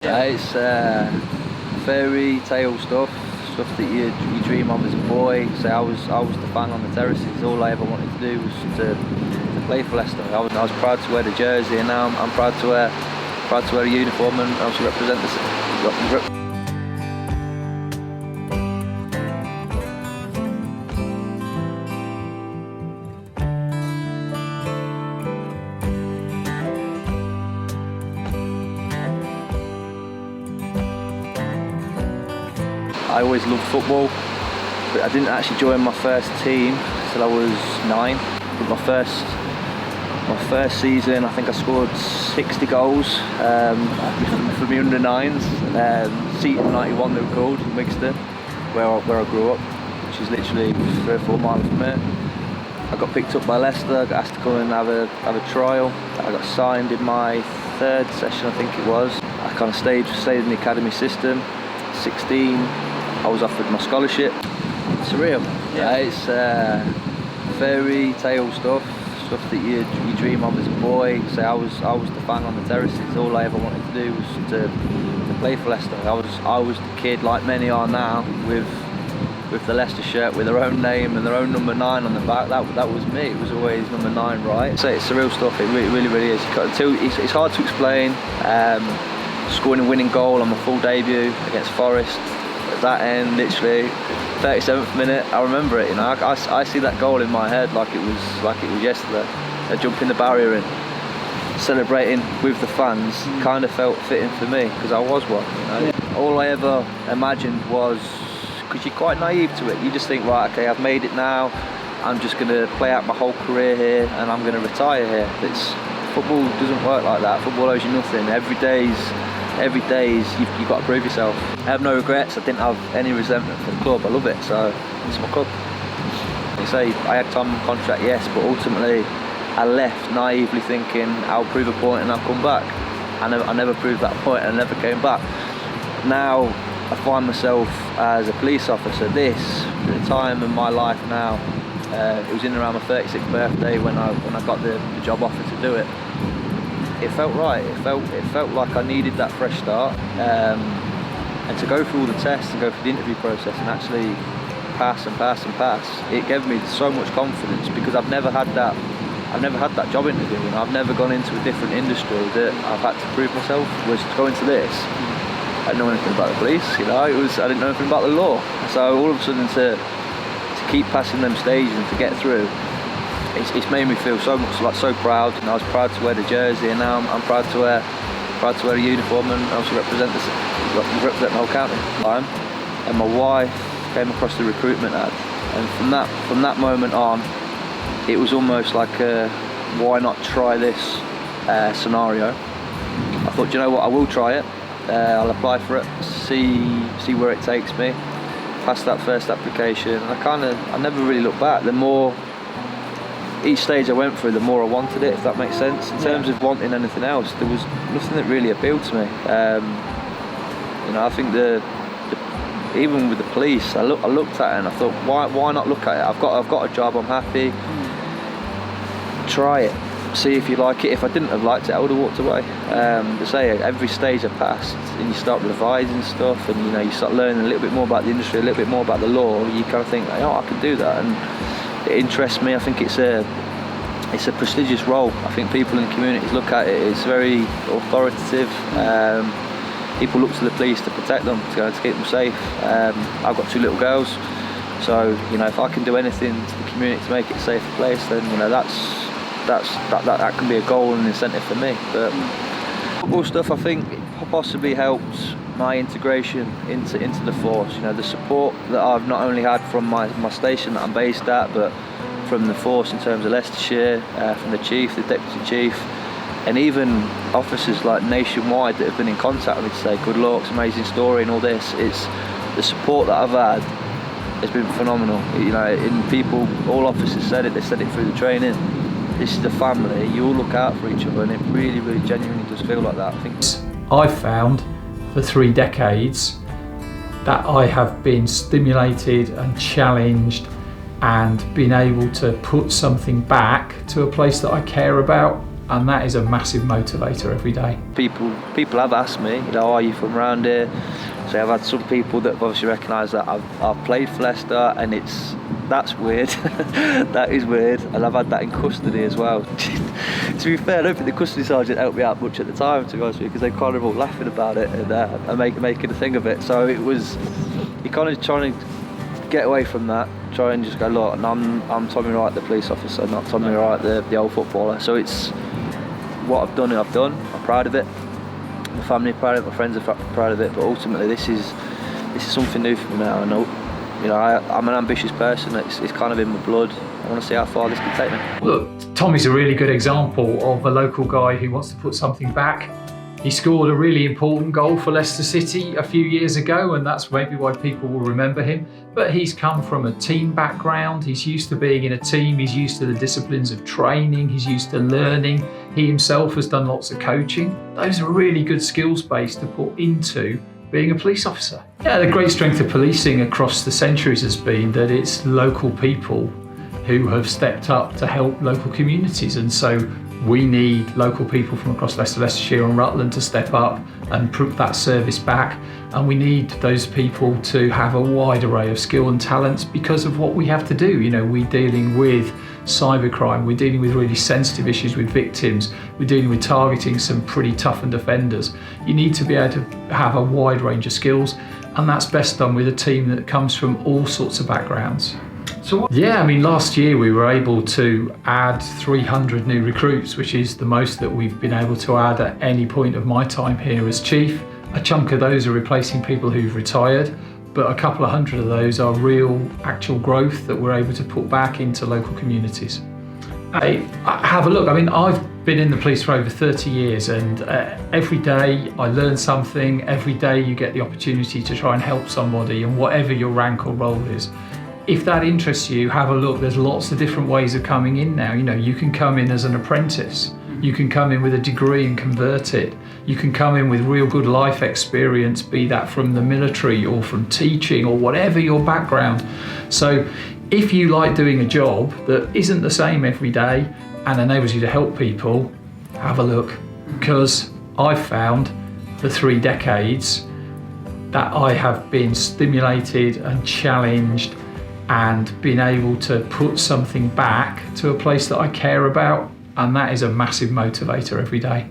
It's fairy tale stuff that you dream of as a boy. So I was the fan on the terraces. All I ever wanted to do was to play for Leicester. I was proud to wear the jersey, and now I'm proud to wear a uniform and also represent the. I always loved football, but I didn't actually join my first team until I was 9. But my first season, I think I scored 60 goals for the under 9s. Seaton 91 they were called, in Leicester, where I grew up, which is literally 3 or 4 miles from here. I got picked up by Leicester, I got asked to come and have a trial. I got signed in my 3rd session, I think it was. I kind of stayed in the academy system. 16, I was offered my scholarship. Surreal. Yeah, it's fairy tale stuff that you dream of as a boy. So I was the fan on the terraces. All I ever wanted to do was to play for Leicester. I was the kid, like many are now, with the Leicester shirt with their own name and their own number 9 on the back. That was me. It was always number 9, right? So it's surreal stuff. It really is. It's hard to explain. Scoring a winning goal on my full debut against Forest. At that end, literally 37th minute, I remember it. You know, I see that goal in my head like it was yesterday. Jumping the barrier and celebrating with the fans kind of felt fitting for me because I was one. You know? All I ever imagined was, because you're quite naive to it. You just think, right, okay, I've made it now. I'm just going to play out my whole career here and I'm going to retire here. Football doesn't work like that. Football owes you nothing. Every day's you've got to prove yourself. I have no regrets. I didn't have any resentment for the club. I love it, so it's my club. You say I had time on contract, yes, but ultimately I left naively thinking I'll prove a point and I'll come back. I never proved that point and I never came back. Now I find myself as a police officer. The time in my life now. It was in around my 36th birthday when I got the job offer to do it. It felt right. It felt like I needed that fresh start, and to go through all the tests and go through the interview process and actually pass. It gave me so much confidence because I've never had that job interview. You know, I've never gone into a different industry that I've had to prove myself. Was to go into this, I didn't know anything about the police. You know, I didn't know anything about the law. So all of a sudden to keep passing them stages and to get through. It's made me feel so proud. And I was proud to wear the jersey, and now I'm proud to wear a uniform and also represent the whole county. And my wife came across the recruitment ad, and from that moment on, it was almost like a why not try this scenario. I thought, you know what, I will try it. I'll apply for it, see where it takes me. Passed that first application, and I never really looked back. The more each stage I went through, the more I wanted it, if that makes sense. In terms of wanting anything else, there was nothing that really appealed to me. You know, I think even with the police, I looked at it and I thought, why not look at it? I've got a job, I'm happy. Try it, see if you like it. If I didn't have liked it, I would have walked away. To say every stage I passed, and you start revising stuff, and you know, you start learning a little bit more about the industry, a little bit more about the law. You kind of think, oh, I can do that, and it interests me. I think it's a prestigious role. I think people in the communities look at it. It's very authoritative. People look to the police to protect them, to keep them safe. I've got 2 little girls, so you know, if I can do anything to the community to make it a safer place, then you know that can be a goal and incentive for me. But football stuff, I think, possibly helped my integration into the force. You know, the support that I've not only had from my station that I'm based at, but from the force in terms of Leicestershire, from the chief, the deputy chief, and even officers like nationwide that have been in contact with me to say good luck, amazing story and all this. It's the support that I've had has been phenomenal. You know, all officers said it. They said it through the training. This is the family. You all look out for each other, and it really, really genuinely does feel like that. I think I've found for 3 decades that I have been stimulated and challenged and been able to put something back to a place that I care about and that is a massive motivator every day. People have asked me, are you from around here? So I've had some people that have obviously recognised that I've played for Leicester, and that's weird. That is weird. And I've had that in custody as well. To be fair, I don't think the custody sergeant helped me out much at the time, to be honest with you, because they kind of all laughing about it and making a thing of it. So it was, you kind of trying to get away from that, try and just go, look, I'm Tommy Wright, the police officer, not Tommy Wright, the old footballer. So it's what I've done. I'm proud of it. My family are proud of it, my friends are proud of it, but ultimately this is something new for me now. I know, I'm an ambitious person. It's kind of in my blood. I want to see how far this can take me. Look, Tommy's a really good example of a local guy who wants to put something back. He scored a really important goal for Leicester City a few years ago, and that's maybe why people will remember him. But he's come from a team background. He's used to being in a team. He's used to the disciplines of training. He's used to learning. He himself has done lots of coaching. Those are really good skills base to put into being a police officer. Yeah, the great strength of policing across the centuries has been that it's local people who have stepped up to help local communities, and so we need local people from across Leicester, Leicestershire and Rutland to step up and put that service back, and we need those people to have a wide array of skill and talents because of what we have to do. We're dealing with cybercrime, we're dealing with really sensitive issues with victims, we're dealing with targeting some pretty toughened offenders. You need to be able to have a wide range of skills, and that's best done with a team that comes from all sorts of backgrounds. Last year we were able to add 300 new recruits, which is the most that we've been able to add at any point of my time here as chief. A chunk of those are replacing people who've retired, but a couple of hundred of those are real, actual growth that we're able to put back into local communities. Have a look. I've been in the police for over 30 years, and every day I learn something. Every day you get the opportunity to try and help somebody, and whatever your rank or role is. If that interests you, have a look. There's lots of different ways of coming in now. You can come in as an apprentice. You can come in with a degree and convert it. You can come in with real good life experience, be that from the military or from teaching or whatever your background. So if you like doing a job that isn't the same every day and enables you to help people, have a look. Because I've found for 3 decades that I have been stimulated and challenged and been able to put something back to a place that I care about, and that is a massive motivator every day.